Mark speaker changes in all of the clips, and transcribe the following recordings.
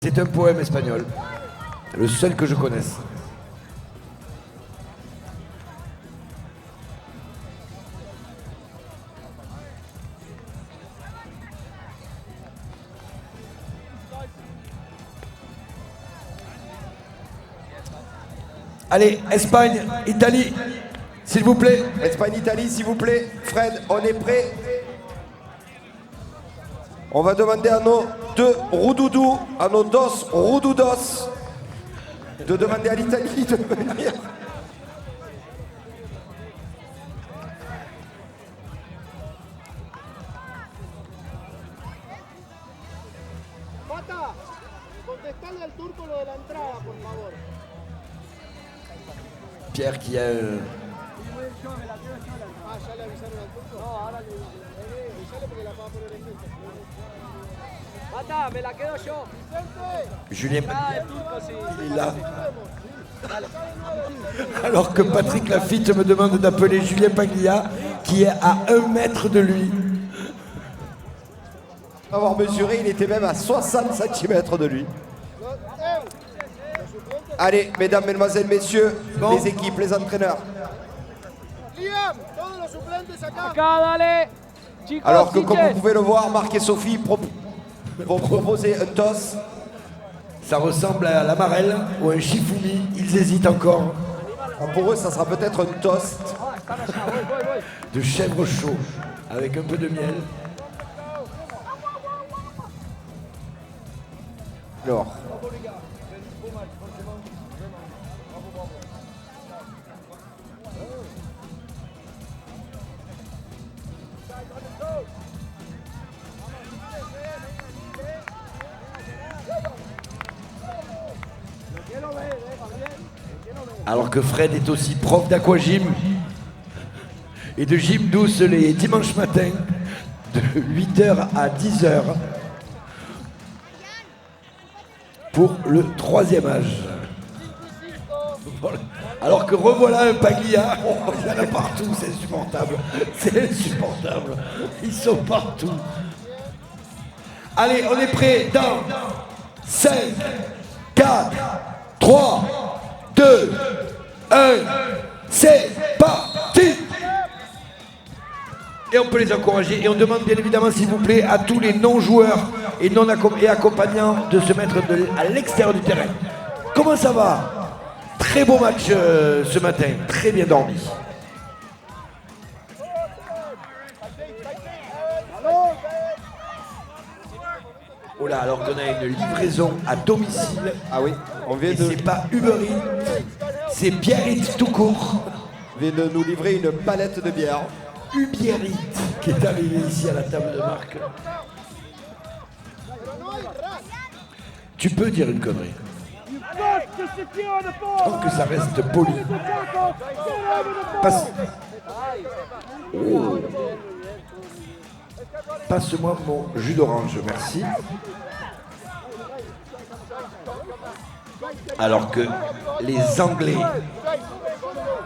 Speaker 1: C'est un poème espagnol, le seul que je connaisse. Allez, Espagne, Italie, s'il vous plaît.
Speaker 2: Espagne, Italie, s'il vous plaît. Fred, on est prêt. On va demander à nos deux roudoudous, à nos dos roudoudos, de demander à l'Italie de venir.
Speaker 3: Mata, contestale al turco lo de la entrada, por favor.
Speaker 1: Pierre qui a...
Speaker 3: Ah, ya le avisaron al turco. No, ahora le avisale porque la va a poner en mente. Mata, me la quedo yo.
Speaker 1: Julien
Speaker 3: Ah, el turco sí.
Speaker 1: il est là. Alors que Patrick Lafitte me demande d'appeler Julien Paglia, qui est à 1 mètre de lui.
Speaker 2: Avoir mesuré, il était même à 60 cm de lui. Allez, mesdames, mesdemoiselles, messieurs,
Speaker 1: Bon.
Speaker 2: les équipes, les entraîneurs.
Speaker 3: Liam, todos los suplentes acá.
Speaker 4: Acá, dale. Chicos,
Speaker 2: Alors que, comme
Speaker 4: Siches.
Speaker 2: vous pouvez le voir, Marc et Sophie vont proposer un toss.
Speaker 1: Ça ressemble à la marelle ou un chifoumi, ils hésitent encore.
Speaker 2: Alors, pour eux, ça sera peut-être un toast.
Speaker 1: De chèvre chaud, avec un peu de miel.
Speaker 2: Alors,
Speaker 1: Alors que Fred est aussi prof d'aquagym et de gym douce les dimanches matins de 8h à 10h pour le 3e âge. Voilà. Alors que revoilà un Paglia, oh, il y en a partout, c'est insupportable, c'est insupportable, ils sont partout. Allez, on est prêt dans 5, 4, 3, 2, 1, c'est parti! Et on peut les encourager et on demande bien évidemment s'il vous plaît à tous les non-joueurs et accompagnants de se mettre à l'extérieur du terrain. Comment ça va? Très beau match ce matin, très bien dormi. Oh là, alors qu'on a une livraison à domicile.
Speaker 2: ah oui, on vient
Speaker 1: Et
Speaker 2: de,
Speaker 1: c'est pas Uber Eats, c'est Biarritz tout court.
Speaker 2: nous livrer une palette de bière.
Speaker 1: Ubiarritz qui est arrivé ici à la table de Marc. Tu peux dire une connerie. Tant que ça reste poli. Passe... Oh. Passe-moi mon jus d'orange, merci. Alors que les Anglais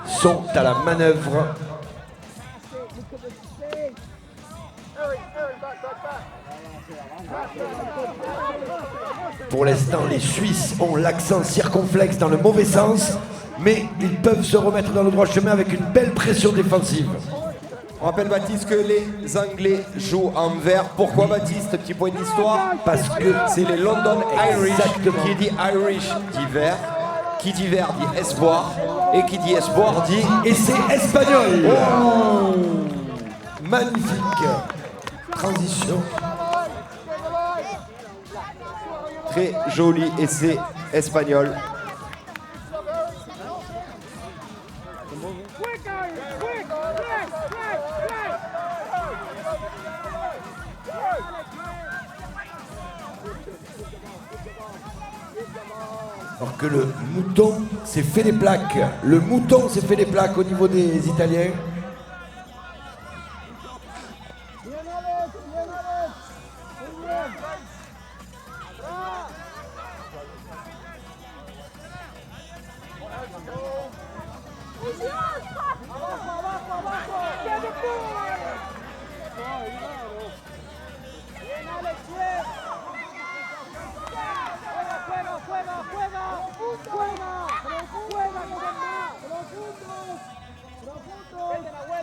Speaker 1: sont à la manœuvre. Pour l'instant, les Suisses ont l'accent circonflexe dans le mauvais sens, mais ils peuvent se remettre dans le droit chemin avec une belle pression défensive.
Speaker 2: On rappelle, Baptiste, que les Anglais jouent en vert. Pourquoi, Baptiste? Petit point d'histoire.
Speaker 1: Parce que
Speaker 2: C'est les London Irish.
Speaker 1: Exactement.
Speaker 2: Qui dit Irish dit vert. Qui dit vert dit espoir. Et qui dit espoir dit...
Speaker 1: Et c'est espagnol. Magnifique transition.
Speaker 2: Très joli essai espagnol.
Speaker 1: Alors que le mouton s'est fait des plaques. Le mouton s'est fait des plaques au niveau des Italiens.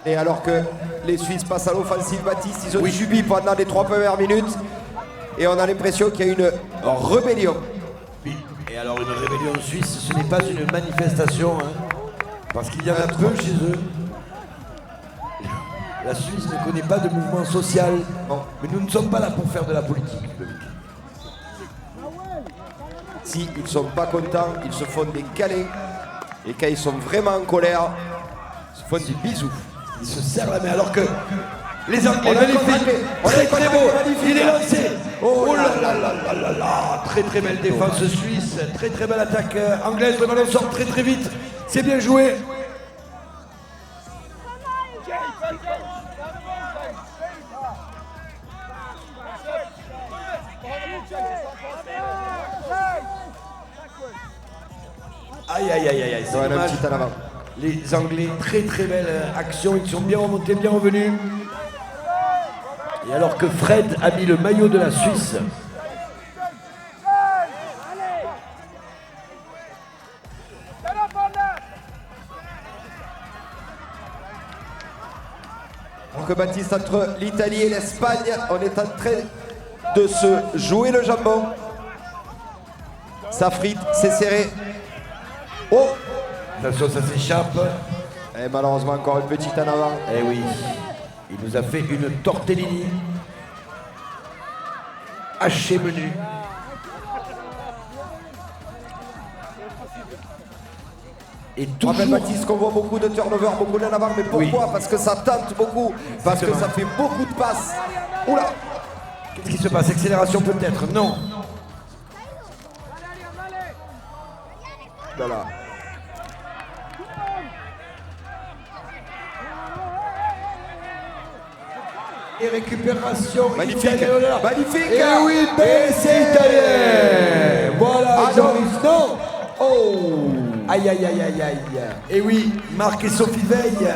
Speaker 2: Et alors que les Suisses passent à l'offensive, Baptiste, ils ont subi pendant les 3 premières minutes. Et on a l'impression qu'il y a une rébellion.
Speaker 1: Oui. Et alors une rébellion suisse, ce n'est pas une manifestation, hein, parce qu'il y en a peu chez eux. La Suisse ne connaît pas de mouvement social, mais nous ne sommes pas là pour faire de la politique.
Speaker 2: Si ils sont pas contents, ils se font des câlins. Et quand ils sont vraiment en colère, ils se font des bisous.
Speaker 1: Ils se serrent la main alors que les Anglais, magnifiques, très très beau, il est lancé. Oh là là là là là là, très très belle défense suisse, très très belle attaque anglaise, le ballon sort très très vite, c'est bien joué. Aïe aïe aïe aïe aïe, c'est
Speaker 2: Ouais, un
Speaker 1: dommage.
Speaker 2: petit en avant.
Speaker 1: Les Anglais, très très belle action, ils sont bien remontés, bien revenus. Et alors que Fred a mis le maillot de la Suisse,
Speaker 2: Alors que Baptiste, entre l'Italie et l'Espagne, on est en train de se jouer le jambon. Ça frite, c'est serré. Oh!
Speaker 1: attention ça s'échappe.
Speaker 2: Et malheureusement encore une petite en avant.
Speaker 1: Eh oui, il nous a fait une tortellini. Haché menu. Et
Speaker 2: Je rappelle
Speaker 1: toujours,
Speaker 2: Baptiste qu'on voit beaucoup de turnover, beaucoup d'en avant, mais pourquoi?
Speaker 1: Oui.
Speaker 2: Parce que ça tente beaucoup, parce que
Speaker 1: Exactement.
Speaker 2: ça fait beaucoup de passes. Oula!
Speaker 1: qu'est-ce qui se passe? Accélération peut-être? Non.
Speaker 2: Voilà.
Speaker 1: Et récupération.
Speaker 2: Magnifique.
Speaker 1: italienne.
Speaker 2: Magnifique.
Speaker 1: Et oui, mais c'est italien. Voilà,
Speaker 2: Ah,
Speaker 1: Joris. Non. Oh. Aïe, aïe, aïe, aïe, aïe. Et oui, Marc et Sophie veillent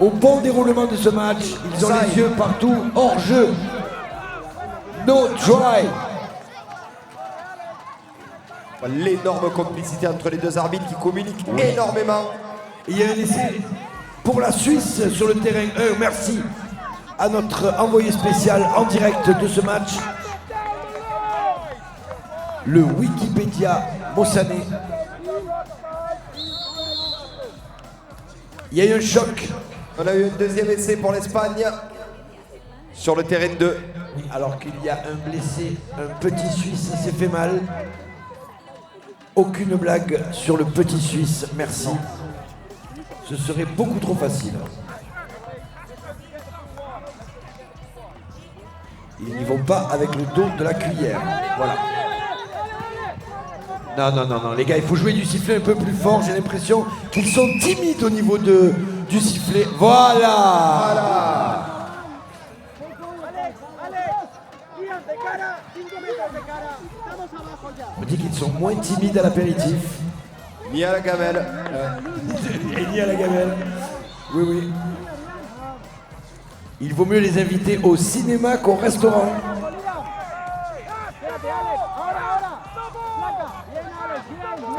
Speaker 1: au bon déroulement de ce match. Ils ont
Speaker 2: Ça
Speaker 1: les yeux partout, hors jeu. No try.
Speaker 2: L'énorme complicité entre les deux arbitres qui communiquent énormément.
Speaker 1: Et il y a un essai pour la Suisse sur le terrain. Merci à notre envoyé spécial en direct de ce match, le Wikipédia Mossané. Il y a eu un choc.
Speaker 2: On a eu un deuxième essai pour l'Espagne sur le terrain de 2.
Speaker 1: Alors qu'il y a un blessé, un petit Suisse, ça s'est fait mal. Aucune blague sur le petit Suisse, merci. Ce serait beaucoup trop facile. Ils n'y vont pas avec le dos de la cuillère. Voilà. Non, non, non, non, les gars, il faut jouer du sifflet un peu plus fort. J'ai l'impression qu'ils sont timides au niveau du sifflet. Voilà. On me dit qu'ils sont moins timides à l'apéritif.
Speaker 2: Ni à la gamelle.
Speaker 1: Et ni à la gamelle. Oui, oui. Il vaut mieux les inviter au cinéma qu'au restaurant.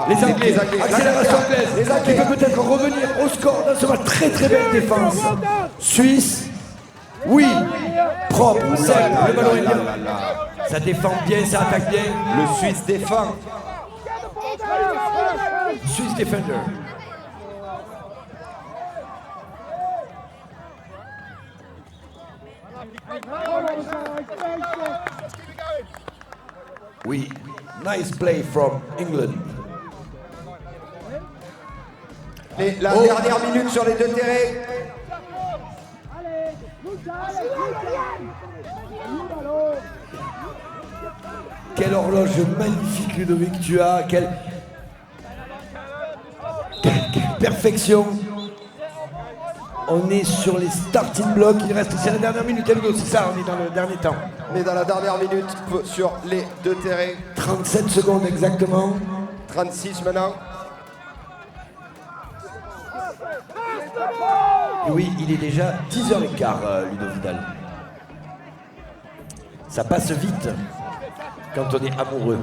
Speaker 1: Les Anglais, accélération anglaise. Les Anglais peuvent peut-être revenir au score dans ce match. Très très belle défense. Suisse, oui, propre, simple, le ballon est bien. Ça défend bien, ça attaque bien.
Speaker 2: Le Suisse défend.
Speaker 1: Swiss defender. Oui, nice play from England.
Speaker 2: Et la dernière minute sur les deux terrains.
Speaker 1: Quelle horloge magnifique, Ludovic, tu as. Quelle perfection. On est sur les starting blocks. Il reste, c'est la dernière minute, Ludo, c'est ça, on est dans le dernier temps.
Speaker 2: On est dans la dernière minute sur les deux terrains.
Speaker 1: 37 secondes exactement.
Speaker 2: 36 maintenant.
Speaker 1: Et oui, il est déjà 10h15, Ludo Vidal. Ça passe vite quand on est amoureux.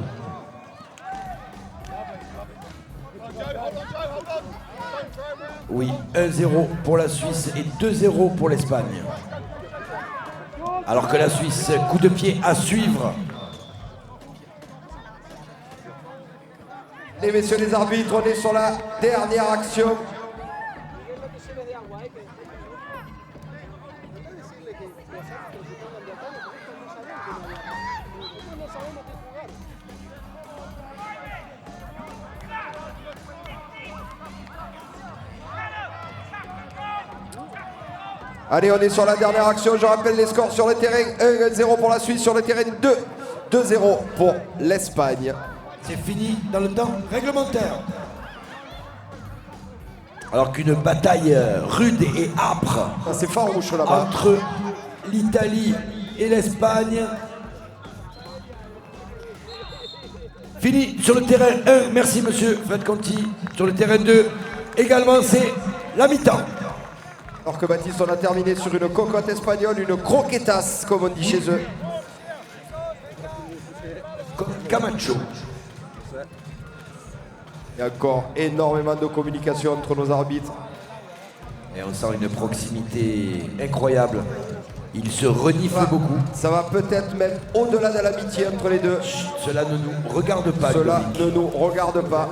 Speaker 1: Oui, 1-0 pour la Suisse et 2-0 pour l'Espagne. Alors que la Suisse, coup de pied à suivre.
Speaker 2: Et messieurs les arbitres, on est sur la dernière action. Allez, on est sur la dernière action. Je rappelle les scores sur le terrain. 1-0 pour la Suisse, sur le terrain 2-0 pour l'Espagne.
Speaker 1: C'est fini dans le temps réglementaire. Alors qu'une bataille rude et âpre
Speaker 2: Ah, c'est farouche là-bas.
Speaker 1: entre l'Italie et l'Espagne. Fini sur le terrain 1. Merci monsieur Fred Conti. Sur le terrain 2, également c'est la mi-temps.
Speaker 2: Alors que Baptiste, on a terminé sur une cocotte espagnole, une croquetas, comme on dit chez eux.
Speaker 1: Camacho.
Speaker 2: Il y a encore énormément de communication entre nos arbitres.
Speaker 1: Et on sent une proximité incroyable. Ils se reniflent beaucoup.
Speaker 2: Ça va peut-être même au-delà de l'amitié entre les deux.
Speaker 1: Chut, cela ne nous regarde pas.
Speaker 2: Cela
Speaker 1: Ludovic.
Speaker 2: ne nous regarde pas.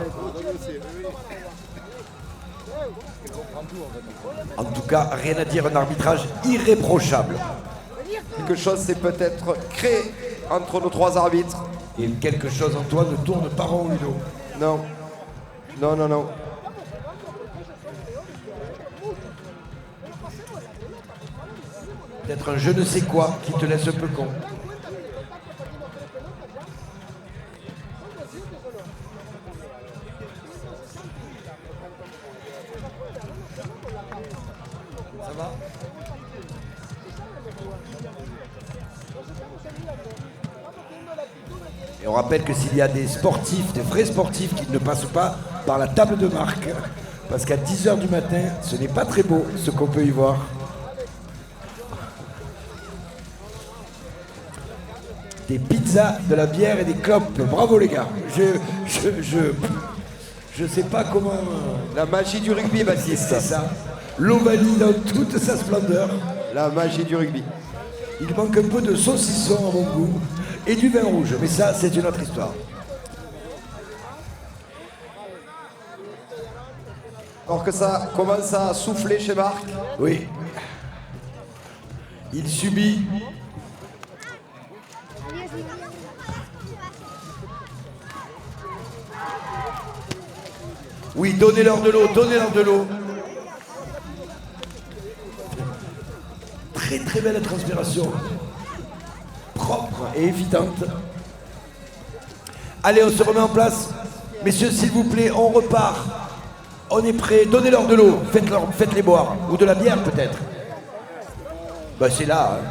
Speaker 1: En tout cas, rien à dire, un arbitrage irréprochable.
Speaker 2: Quelque chose s'est peut-être créé entre nos trois arbitres.
Speaker 1: Et quelque chose en toi ne tourne pas rond, Ludo.
Speaker 2: Non. Non, non, non.
Speaker 1: Peut-être un je ne sais quoi qui te laisse un peu con. Ça va ? Et on rappelle que s'il y a des sportifs, des vrais sportifs qui ne passent pas par la table de marque, parce qu'à 10h du matin, ce n'est pas très beau ce qu'on peut y voir. Des pizzas, de la bière et des clopes. Bravo les gars. Je sais pas comment.
Speaker 2: La magie du rugby, Baptiste.
Speaker 1: C'est ça. L'Ovalie dans toute sa splendeur.
Speaker 2: La magie du rugby.
Speaker 1: Il manque un peu de saucisson à mon goût et du vin rouge, mais ça, c'est une autre histoire.
Speaker 2: Alors que ça commence à souffler chez Marc.
Speaker 1: Oui. Il subit. Oui, donnez-leur de l'eau, donnez-leur de l'eau. Très très belle transpiration. Propre et évidente. Allez, on se remet en place. Messieurs, s'il vous plaît, on repart. On est prêts. Donnez-leur de l'eau. Faites-les boire. Ou de la bière peut-être. Bah c'est là. Hein.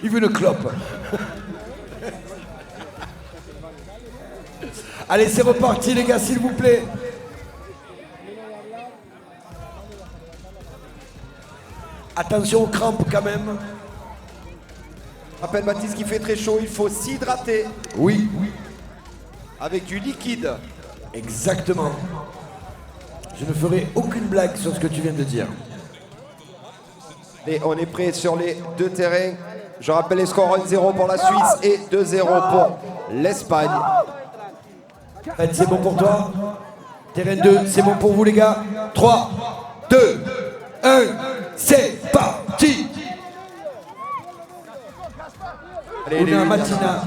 Speaker 1: Il veut une clope. Allez, c'est reparti les gars, s'il vous plaît. Attention aux crampes quand même.
Speaker 2: Rappelle Baptiste qu'il fait très chaud, il faut s'hydrater
Speaker 1: Oui,
Speaker 2: avec du liquide.
Speaker 1: exactement. Je ne ferai aucune blague sur ce que tu viens de dire.
Speaker 2: Et on est prêt sur les deux terrains. Je rappelle les scores 1-0 pour la Suisse et 2-0 pour l'Espagne.
Speaker 1: Fred, c'est bon pour toi? Terrain 2, c'est bon pour vous les gars? 3, 2, 1, c'est parti!
Speaker 2: Allez,
Speaker 1: Una mattina.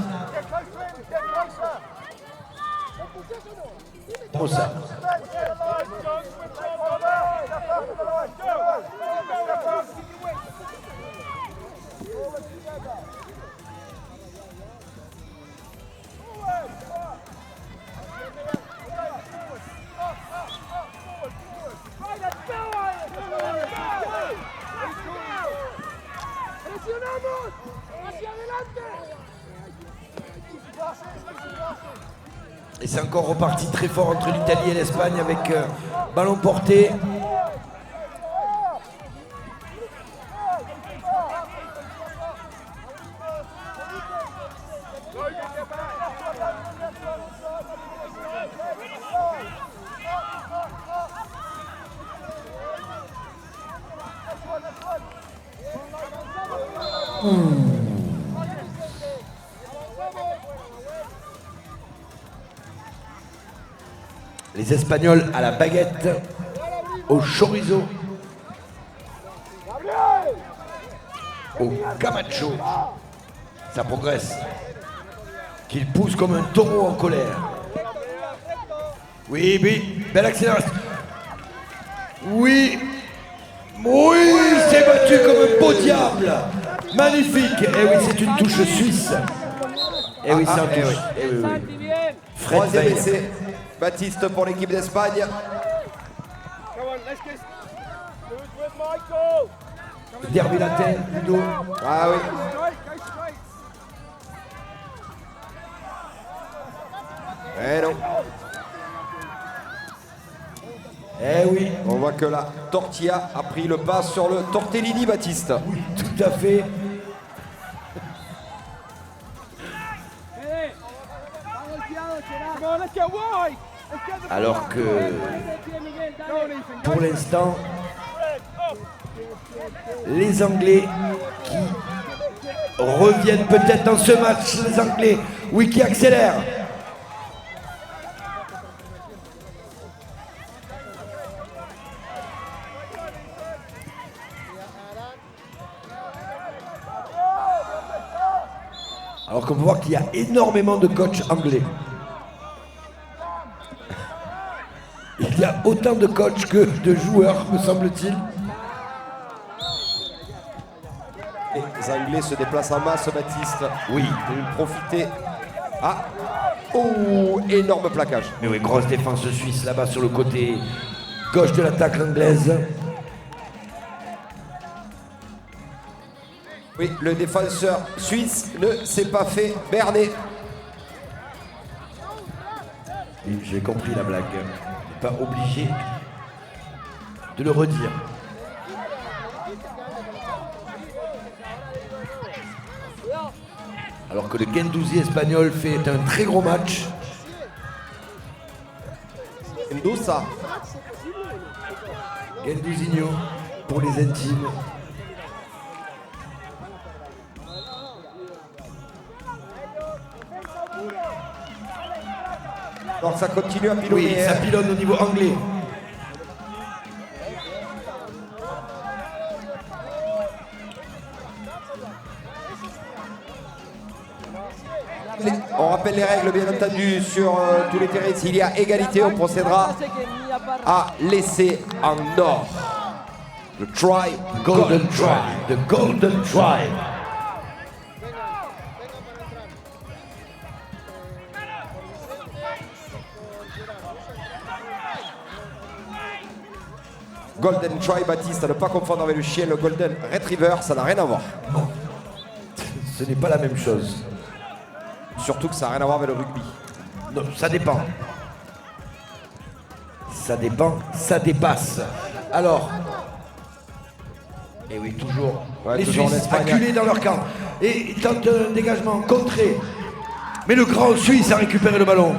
Speaker 1: Rossa.
Speaker 3: ¡Presionamos! ¡Hacia adelante!
Speaker 1: Et c'est encore reparti très fort entre l'Italie et l'Espagne avec ballon porté. Les Espagnols à la baguette, au chorizo, au camacho. Ça progresse. Qu'il pousse comme un taureau en colère. Oui, oui, belle accélération. Oui, oui, il s'est battu comme un beau diable. Magnifique. Et oui, c'est une touche suisse. Et oui, c'est un touche. Eh oui, oui.
Speaker 4: Santi, bien.
Speaker 1: Fred
Speaker 2: Troisième
Speaker 1: Veil.
Speaker 2: essai. Baptiste pour l'équipe d'Espagne.
Speaker 3: Come on, let's get. Do it with Michael.
Speaker 1: Derby latin, Ludo.
Speaker 2: Ah oui.
Speaker 3: Straight, go straight.
Speaker 2: Eh non.
Speaker 1: Eh oui,
Speaker 2: On voit que la tortilla a pris le pas sur le tortellini, Baptiste.
Speaker 1: tout à fait.
Speaker 4: Eh, vamos fiado, será.
Speaker 3: Come on, let's get wide. Let's get the
Speaker 1: Alors que,
Speaker 4: Ponete, Miguel,
Speaker 3: Go,
Speaker 4: dale.
Speaker 3: Ethan.
Speaker 1: pour l'instant, les Anglais qui reviennent peut-être dans ce match, les Anglais, oui, qui accélèrent. Alors qu'on peut voir qu'il y a énormément de coachs anglais. Il y a autant de coachs que de joueurs, me semble-t-il.
Speaker 2: Les Anglais se déplacent en masse, Baptiste.
Speaker 1: Oui.
Speaker 2: De profiter. Ah. Oh, énorme plaquage.
Speaker 1: Mais oui, grosse défense suisse là-bas sur le côté gauche de l'attaque anglaise.
Speaker 2: Oui, le défenseur suisse ne s'est pas fait berner.
Speaker 1: Oui, j'ai compris la blague. Pas obligé de le redire. Alors que le Guendouzi espagnol fait un très gros match.
Speaker 2: Ndosa.
Speaker 1: Guendouzinho pour les intimes.
Speaker 2: Donc ça continue à pilonner.
Speaker 1: Oui, ça pilonne au niveau anglais.
Speaker 2: On rappelle les règles, bien entendu, sur tous les terrains. S'il y a égalité, on procédera
Speaker 4: Hace que ni aparte.
Speaker 2: à l'essai en or. Le try,
Speaker 1: Golden try. The golden try.
Speaker 2: Golden try, Baptiste, à ne pas confondre avec le chien, le golden retriever, ça n'a rien à voir.
Speaker 1: Ce n'est pas la même chose.
Speaker 2: Surtout que ça n'a rien à voir avec le rugby.
Speaker 1: Non, ça dépend. Ça dépend, ça dépasse. Alors, et oui, toujours,
Speaker 2: Ouais,
Speaker 1: les
Speaker 2: toujours
Speaker 1: Suisses
Speaker 2: l'Espagne.
Speaker 1: acculés dans leur camp. Et ils tentent un dégagement contré. Mais le grand Suisse a récupéré le ballon.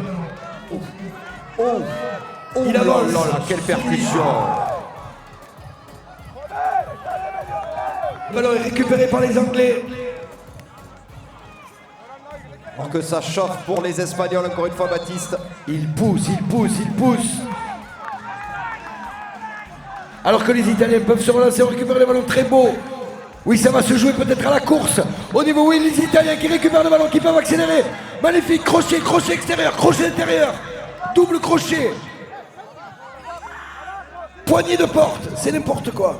Speaker 2: Oh,
Speaker 1: Il
Speaker 2: là
Speaker 1: avance.
Speaker 2: là là, quelle percussion.
Speaker 1: Le ballon est récupéré par les Anglais.
Speaker 2: Alors que ça chauffe pour les Espagnols, encore une fois, Baptiste.
Speaker 1: Il pousse, il pousse, il pousse. Alors que les Italiens peuvent se relancer, récupérer le ballon très beau. Oui, ça va se jouer peut-être à la course. Au niveau, oui, les Italiens qui récupèrent le ballon, qui peuvent accélérer. Magnifique, crochet, crochet extérieur, crochet intérieur. Double crochet. Poignée de porte, c'est n'importe quoi.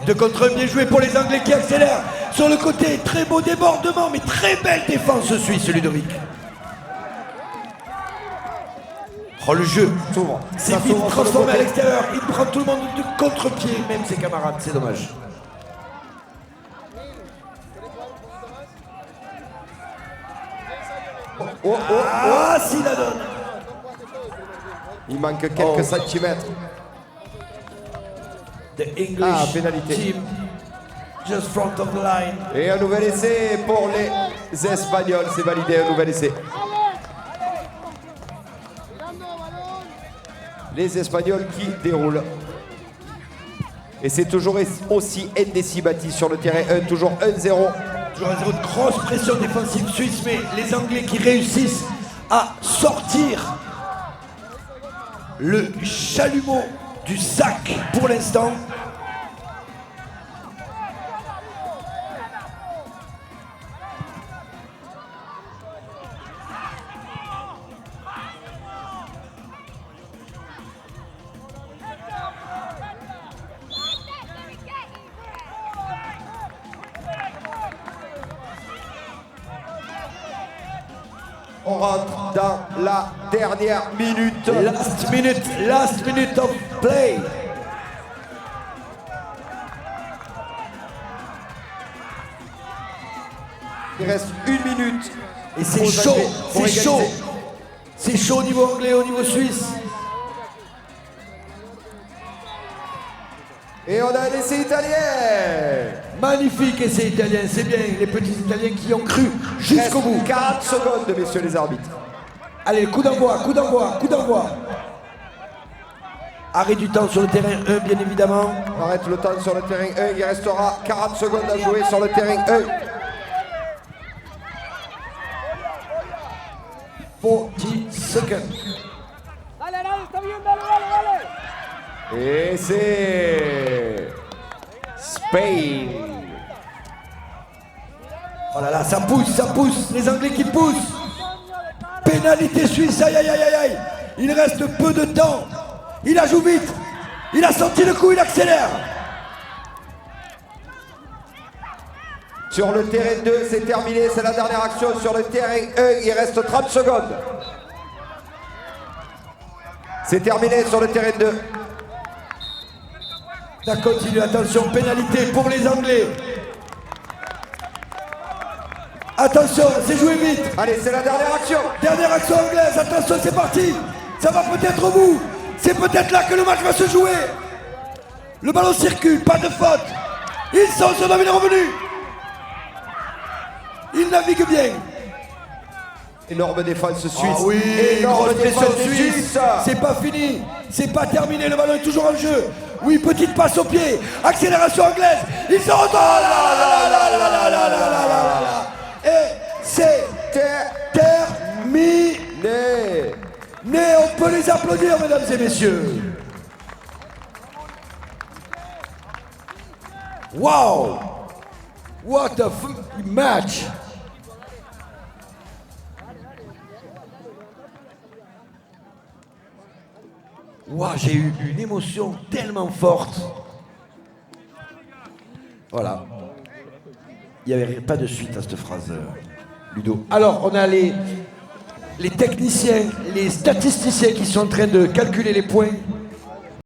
Speaker 1: De contre un, bien joué pour les Anglais qui accélèrent. Sur le côté, très beau débordement, mais très belle défense suisse, Ludovic. Oh, le jeu
Speaker 2: S'ouvre.
Speaker 1: c'est
Speaker 2: Ça
Speaker 1: vite
Speaker 2: s'ouvre sur le
Speaker 1: transformé à
Speaker 2: côté.
Speaker 1: l'extérieur. Il prend tout le monde de contre-pied, même ses camarades, c'est dommage.
Speaker 2: Oh, oh,
Speaker 1: Ah, s'il la donne.
Speaker 2: il manque quelques
Speaker 1: Oh.
Speaker 2: centimètres.
Speaker 1: The English
Speaker 2: pénalité.
Speaker 1: team just front of the line.
Speaker 2: Et un nouvel essai pour les Espagnols. C'est validé, un nouvel essai. Les Espagnols qui déroulent. Et c'est toujours aussi Ndessi bâti sur le terrain 1, toujours 1-0.
Speaker 1: Toujours un zéro de grosse pression défensive suisse, mais les Anglais qui réussissent à sortir le chalumeau du sac pour l'instant.
Speaker 2: On rentre dans la dernière minute.
Speaker 1: Last minute of play.
Speaker 2: Il reste 1 minute.
Speaker 1: Et c'est
Speaker 2: Pour
Speaker 1: chaud,
Speaker 2: égaliser, pour
Speaker 1: c'est chaud.
Speaker 2: égaliser.
Speaker 1: C'est chaud au niveau anglais, au niveau suisse.
Speaker 2: Et on a un essai italien.
Speaker 1: Magnifique essai italien, c'est bien. Les petits Italiens qui ont cru jusqu'au bout.
Speaker 2: 40 secondes, messieurs les arbitres.
Speaker 1: Allez, coup d'envoi, coup d'envoi, coup d'envoi. Arrêt du temps sur le terrain 1, bien évidemment.
Speaker 2: On arrête le temps sur le terrain 1. Il restera 40 secondes à jouer sur le terrain 1.
Speaker 1: 40 seconds.
Speaker 4: Dale, dale, está bien, dale, dale, dale.
Speaker 2: Et c'est Spain.
Speaker 1: Oh là là, ça pousse, les Anglais qui poussent. Pénalité suisse, aïe aïe aïe aïe aïe. Il reste peu de temps. Il la joue vite. Il a senti le coup, il accélère.
Speaker 2: Sur le terrain 2, c'est terminé. C'est la dernière action. Sur le terrain 1, il reste 30 secondes. C'est terminé sur le terrain 2.
Speaker 1: Ça continue, attention, pénalité pour les Anglais. Attention, c'est joué vite.
Speaker 2: Allez, c'est la dernière action.
Speaker 1: Dernière action anglaise, attention, c'est parti. Ça va peut-être au bout. C'est peut-être là que le match va se jouer. Le ballon circule, pas de faute. Ils sont sur la ligne revenue. Ils naviguent bien.
Speaker 2: Énorme défense suisse.
Speaker 1: Ah oui,
Speaker 2: énorme
Speaker 1: grosse pression
Speaker 2: défense
Speaker 1: suisse.
Speaker 2: suisse.
Speaker 1: C'est pas fini, c'est pas terminé, le ballon est toujours en jeu. Oui, petite passe au pied, accélération anglaise. Ils se retournent. Et c'est terminé. On peut les applaudir, mesdames et messieurs. Wow! What a match! Wow, j'ai eu une émotion tellement forte. Voilà. Il n'y avait pas de suite à cette phrase, Ludo. Alors, on a les techniciens, les statisticiens qui sont en train de calculer les points.